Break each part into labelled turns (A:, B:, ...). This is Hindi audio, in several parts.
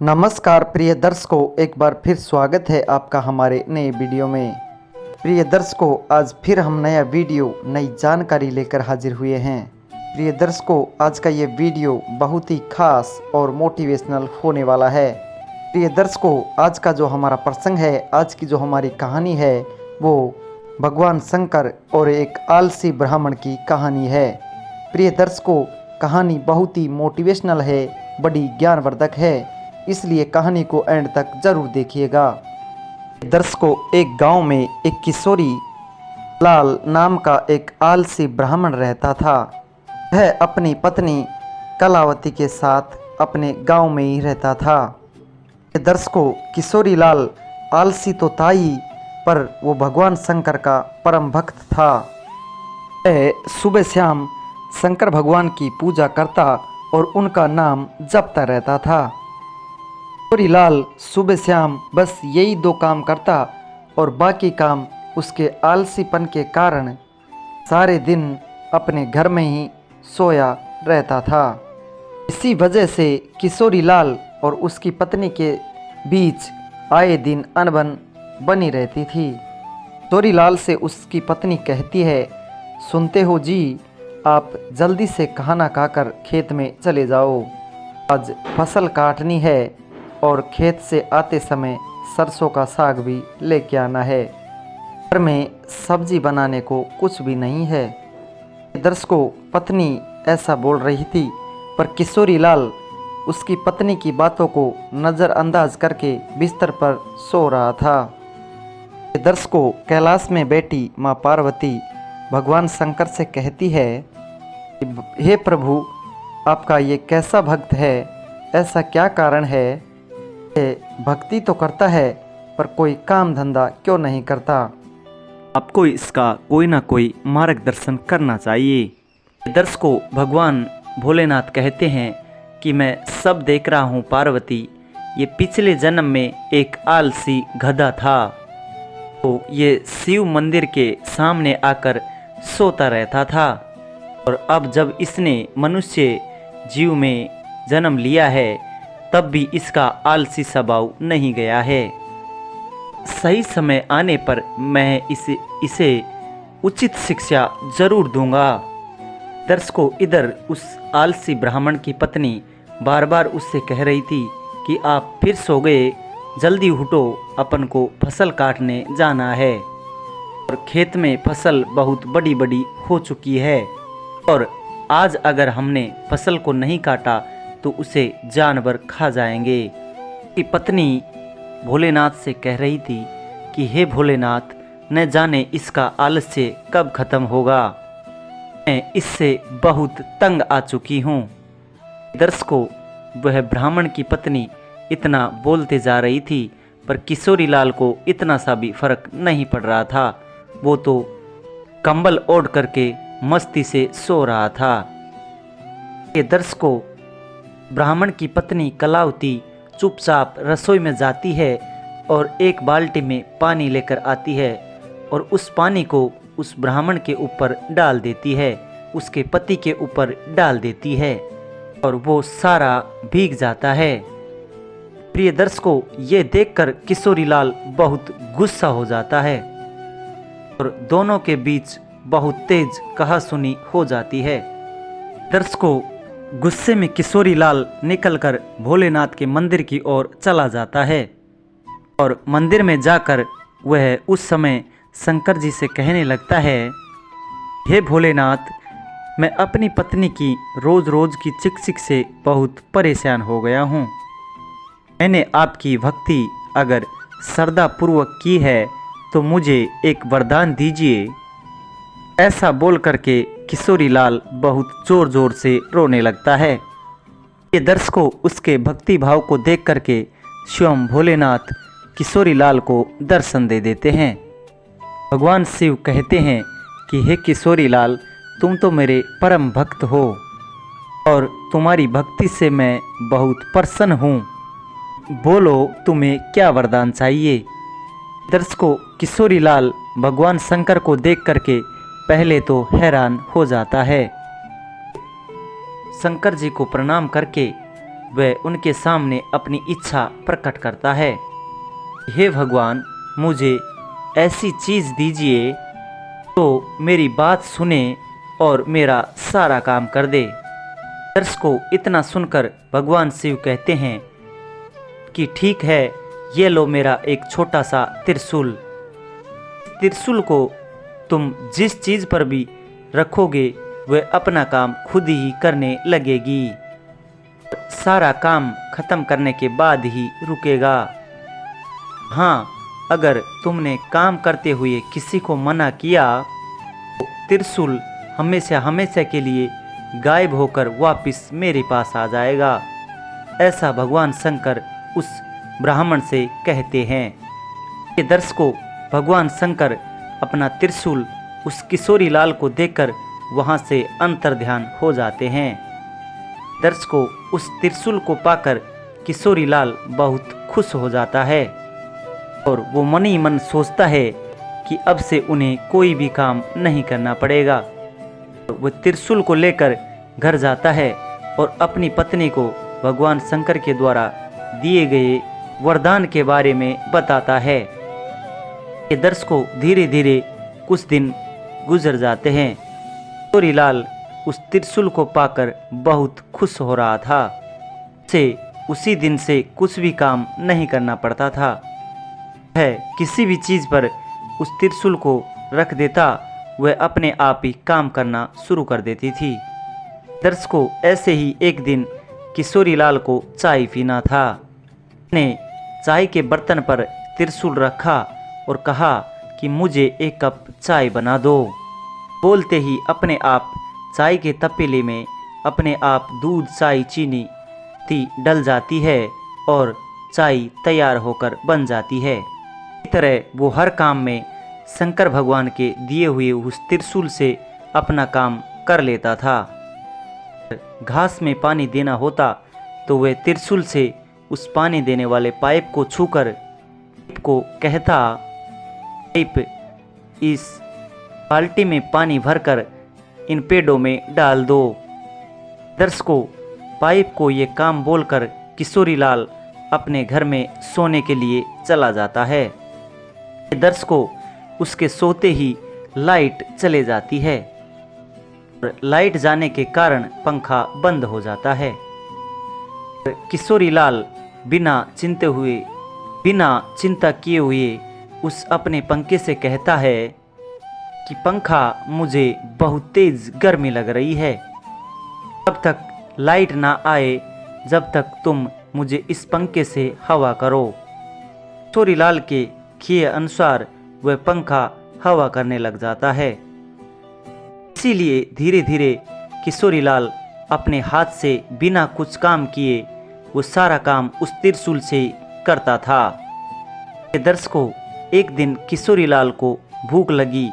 A: नमस्कार प्रिय दर्शकों, एक बार फिर स्वागत है आपका हमारे नए वीडियो में। प्रिय दर्शकों, आज फिर हम नया वीडियो नई जानकारी लेकर हाजिर हुए हैं। प्रिय दर्शकों, आज का ये वीडियो बहुत ही खास और मोटिवेशनल होने वाला है। प्रिय दर्शकों, आज का जो हमारा प्रसंग है, आज की जो हमारी कहानी है, वो भगवान शंकर और एक आलसी ब्राह्मण की कहानी है। प्रिय दर्शकों, कहानी बहुत ही मोटिवेशनल है, बड़ी ज्ञानवर्धक है, इसलिए कहानी को एंड तक जरूर देखिएगा। दर्शकों, एक गांव में एक किशोरी लाल नाम का एक आलसी ब्राह्मण रहता था। वह अपनी पत्नी कलावती के साथ अपने गांव में ही रहता था। दर्शकों, किशोरी लाल आलसी तो था ही, पर वो भगवान शंकर का परम भक्त था। वह सुबह शाम शंकर भगवान की पूजा करता और उनका नाम जपता रहता था। किशोरी लाल सुबह शाम बस यही दो काम करता और बाकी काम उसके आलसीपन के कारण सारे दिन अपने घर में ही सोया रहता था। इसी वजह से किशोरी लाल और उसकी पत्नी के बीच आए दिन अनबन बनी रहती थी। किशोरी लाल से उसकी पत्नी कहती है, सुनते हो जी, आप जल्दी से खाना खाकर खेत में चले जाओ, आज फसल काटनी है और खेत से आते समय सरसों का साग भी लेके आना है। घर में सब्जी बनाने को कुछ भी नहीं है। दर्शकों, पत्नी ऐसा बोल रही थी, पर किशोरी लाल उसकी पत्नी की बातों को नज़रअंदाज करके बिस्तर पर सो रहा था। दर्शकों, कैलाश में बैठी माँ पार्वती भगवान शंकर से कहती है, हे प्रभु, आपका ये कैसा भक्त है, ऐसा क्या कारण है? भक्ति तो करता है पर कोई काम धंधा क्यों नहीं करता?
B: आपको इसका कोई ना कोई मार्गदर्शन करना चाहिए। दर्शकों, भगवान भोलेनाथ कहते हैं कि मैं सब देख रहा हूँ पार्वती, ये पिछले जन्म में एक आलसी गधा था, तो ये शिव मंदिर के सामने आकर सोता रहता था, और अब जब इसने मनुष्य जीव में जन्म लिया है, तब भी इसका आलसी स्वभाव नहीं गया है। सही समय आने पर मैं इसे उचित शिक्षा जरूर दूंगा। दर्शकों, इधर उस आलसी ब्राह्मण की पत्नी बार बार उससे कह रही थी कि आप फिर सो गए, जल्दी उठो, अपन को फसल काटने जाना है, और खेत में फसल बहुत बड़ी बड़ी हो चुकी है, और आज अगर हमने फसल को नहीं काटा तो उसे जानवर खा जाएंगे। उसकी पत्नी भोलेनाथ से कह रही थी कि हे भोलेनाथ, न जाने इसका आलस्य कब खत्म होगा, मैं इससे बहुत तंग आ चुकी हूँ। दर्शकों, वह ब्राह्मण की पत्नी इतना बोलते जा रही थी, पर किशोरी लाल को इतना सा भी फर्क नहीं पड़ रहा था। वो तो कंबल ओढ़ करके मस्ती से सो रहा था। ये दर्शकों, ब्राह्मण की पत्नी कलावती चुपचाप रसोई में जाती है और एक बाल्टी में पानी लेकर आती है, और उस पानी को उस ब्राह्मण के ऊपर डाल देती है, उसके पति के ऊपर डाल देती है, और वो सारा भीग जाता है। प्रिय दर्शकों, ये देखकर किशोरी लाल बहुत गुस्सा हो जाता है और दोनों के बीच बहुत तेज कहासुनी हो जाती है। दर्शकों, गुस्से में किशोरी लाल निकलकर भोलेनाथ के मंदिर की ओर चला जाता है, और मंदिर में जाकर वह उस समय शंकर जी से कहने लगता है, हे भोलेनाथ, मैं अपनी पत्नी की रोज रोज की चिक चिक से बहुत परेशान हो गया हूँ। मैंने आपकी भक्ति अगर श्रद्धापूर्वक की है तो मुझे एक वरदान दीजिए। ऐसा बोल करके किशोरी लाल बहुत जोर जोर से रोने लगता है। ये दर्शकों, उसके भक्ति भाव को देख करके स्वयं भोलेनाथ किशोरी लाल को दर्शन दे देते हैं। भगवान शिव कहते हैं कि हे किशोरी लाल, तुम तो मेरे परम भक्त हो और तुम्हारी भक्ति से मैं बहुत प्रसन्न हूँ, बोलो तुम्हें क्या वरदान चाहिए। दर्शकों, किशोरी लाल भगवान शंकर को देख करके पहले तो हैरान हो जाता है। शंकर जी को प्रणाम करके वह उनके सामने अपनी इच्छा प्रकट करता है। हे भगवान, मुझे ऐसी चीज़ दीजिए तो मेरी बात सुने और मेरा सारा काम कर दे। दर्शकों, इतना सुनकर भगवान शिव कहते हैं कि ठीक है, ये लो मेरा एक छोटा सा त्रिशूल। त्रिशूल को तुम जिस चीज़ पर भी रखोगे वह अपना काम खुद ही करने लगेगी। सारा काम खत्म करने के बाद ही रुकेगा। हाँ, अगर तुमने काम करते हुए किसी को मना किया तो त्रिशूल हमेशा हमेशा के लिए गायब होकर वापस मेरे पास आ जाएगा। ऐसा भगवान शंकर उस ब्राह्मण से कहते हैं। ये दर्शकों, भगवान शंकर अपना त्रिशूल उस किशोरी लाल को देखकर वहाँ से अंतर्ध्यान हो जाते हैं। दर्शकों, उस त्रिशूल को पाकर किशोरी लाल बहुत खुश हो जाता है और वो मन ही मन सोचता है कि अब से उन्हें कोई भी काम नहीं करना पड़ेगा। वो त्रिशूल को लेकर घर जाता है और अपनी पत्नी को भगवान शंकर के द्वारा दिए गए वरदान के बारे में बताता है। ये दर्शकों, धीरे धीरे कुछ दिन गुजर जाते हैं। किशोरी लाल उस त्रिशूल को पाकर बहुत खुश हो रहा था। उसे उसी दिन से कुछ भी काम नहीं करना पड़ता था। वह किसी भी चीज़ पर उस त्रिशूल को रख देता, वह अपने आप ही काम करना शुरू कर देती थी। दर्शकों, ऐसे ही एक दिन किशोरी लाल को चाय पीना था। उसने चाय के बर्तन पर त्रिशूल रखा और कहा कि मुझे एक कप चाय बना दो। बोलते ही अपने आप चाय के तपेले में अपने आप दूध, चाय, चीनी डल जाती है और चाय तैयार होकर बन जाती है। इस तरह वो हर काम में शंकर भगवान के दिए हुए उस त्रिशूल से अपना काम कर लेता था। घास में पानी देना होता तो वह त्रिशूल से उस पानी देने वाले पाइप को छूकर पाइप को कहता, पाइप इस बाल्टी में पानी भरकर इन पेड़ों में डाल दो। दर्शकों, पाइप को ये काम बोलकर किशोरी लाल अपने घर में सोने के लिए चला जाता है। दर्शकों, उसके सोते ही लाइट चले जाती है और लाइट जाने के कारण पंखा बंद हो जाता है। किशोरी लाल बिना चिंता किए हुए उस अपने पंखे से कहता है कि पंखा, मुझे बहुत तेज गर्मी लग रही है। तब तक लाइट ना आए जब तक तुम मुझे इस पंखे से हवा करो। किशोरी लाल के किए अनुसार वह पंखा हवा करने लग जाता है। इसीलिए धीरे धीरे किशोरी लाल अपने हाथ से बिना कुछ काम किए वो सारा काम उस त्रिशूल से करता था। दर्शकों, एक दिन किशोरी लाल को भूख लगी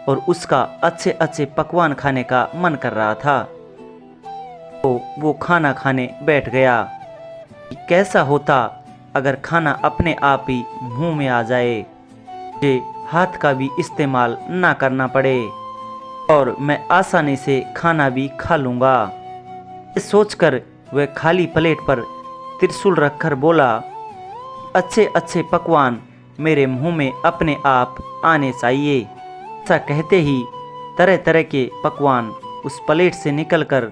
B: और उसका अच्छे अच्छे पकवान खाने का मन कर रहा था, तो वो खाना खाने बैठ गया। कैसा होता अगर खाना अपने आप ही मुंह में आ जाए, मुझे हाथ का भी इस्तेमाल ना करना पड़े और मैं आसानी से खाना भी खा लूँगा। ये सोचकर वह खाली प्लेट पर त्रिशूल रखकर बोला, अच्छे अच्छे पकवान मेरे मुंह में अपने आप आने चाहिए। ऐसा कहते ही तरह तरह के पकवान उस प्लेट से निकलकर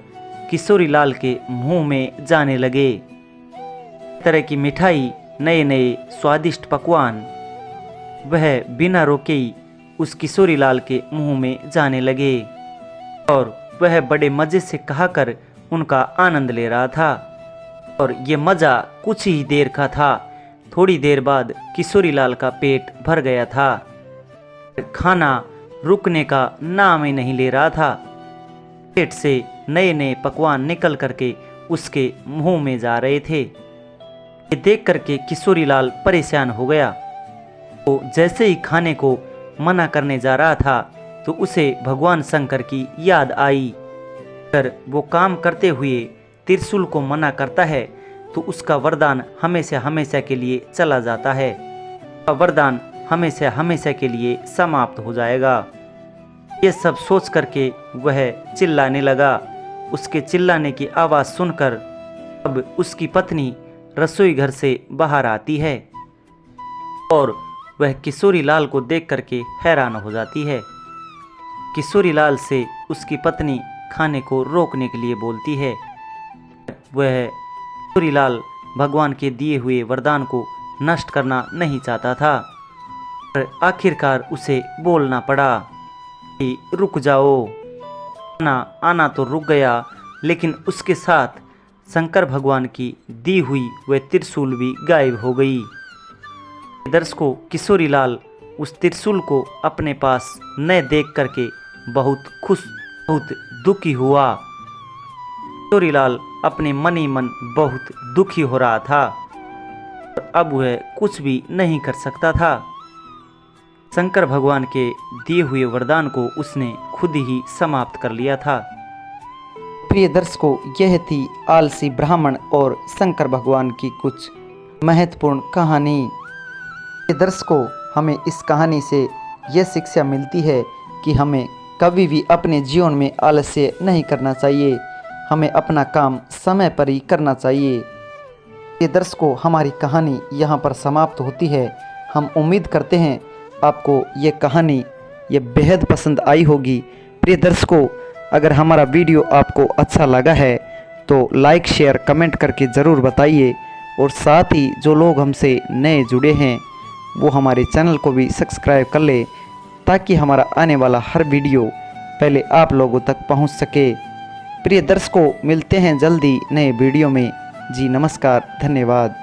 B: किशोरी लाल के मुंह में जाने लगे। तरह की मिठाई, नए नए स्वादिष्ट पकवान वह बिना रोके ही उस किशोरी लाल के मुंह में जाने लगे और वह बड़े मज़े से खाकर उनका आनंद ले रहा था। और ये मज़ा कुछ ही देर का था। थोड़ी देर बाद किशोरी लाल का पेट भर गया था। खाना रुकने का नाम ही नहीं ले रहा था। पेट से नए नए पकवान निकल करके उसके मुंह में जा रहे थे। ये देख करके किशोरी लाल परेशान हो गया। तो जैसे ही खाने को मना करने जा रहा था तो उसे भगवान शंकर की याद आई। अगर वो काम करते हुए त्रिशूल को मना करता है तो उसका वरदान हमेशा हमेशा के लिए चला जाता है। वरदान हमेशा हमेशा के लिए समाप्त हो जाएगा। ये सब सोच करके वह चिल्लाने लगा। उसके चिल्लाने की आवाज़ सुनकर अब उसकी पत्नी रसोई घर से बाहर आती है और वह किशोरी लाल को देख करके हैरान हो जाती है। किशोरी लाल से उसकी पत्नी खाने को रोकने के लिए बोलती है। वह किशोरी लाल भगवान के दिए हुए वरदान को नष्ट करना नहीं चाहता था, पर आखिरकार उसे बोलना पड़ा कि रुक जाओ। आना तो रुक गया, लेकिन उसके साथ शंकर भगवान की दी हुई वह त्रिशूल भी गायब हो गई। दर्शकों, किशोरी लाल उस त्रिशूल को अपने पास न देख करके बहुत खुश, बहुत दुखी हुआ। किशोरी लाल अपने मन ही मन बहुत दुखी हो रहा था और अब वह कुछ भी नहीं कर सकता था। शंकर भगवान के दिए हुए वरदान को उसने खुद ही समाप्त कर लिया था।
A: प्रिय दर्शकों, यह थी आलसी ब्राह्मण और शंकर भगवान की कुछ महत्वपूर्ण कहानी। प्रिय दर्शकों, हमें इस कहानी से यह शिक्षा मिलती है कि हमें कभी भी अपने जीवन में आलस्य नहीं करना चाहिए। हमें अपना काम समय पर ही करना चाहिए। प्रिय दर्शकों, हमारी कहानी यहाँ पर समाप्त होती है। हम उम्मीद करते हैं आपको ये कहानी ये बेहद पसंद आई होगी। प्रिय दर्शकों, अगर हमारा वीडियो आपको अच्छा लगा है तो लाइक शेयर कमेंट करके ज़रूर बताइए, और साथ ही जो लोग हमसे नए जुड़े हैं वो हमारे चैनल को भी सब्सक्राइब कर ले, ताकि हमारा आने वाला हर वीडियो पहले आप लोगों तक पहुंच सके। प्रिय दर्शकों, मिलते हैं जल्दी नए वीडियो में। जी नमस्कार, धन्यवाद।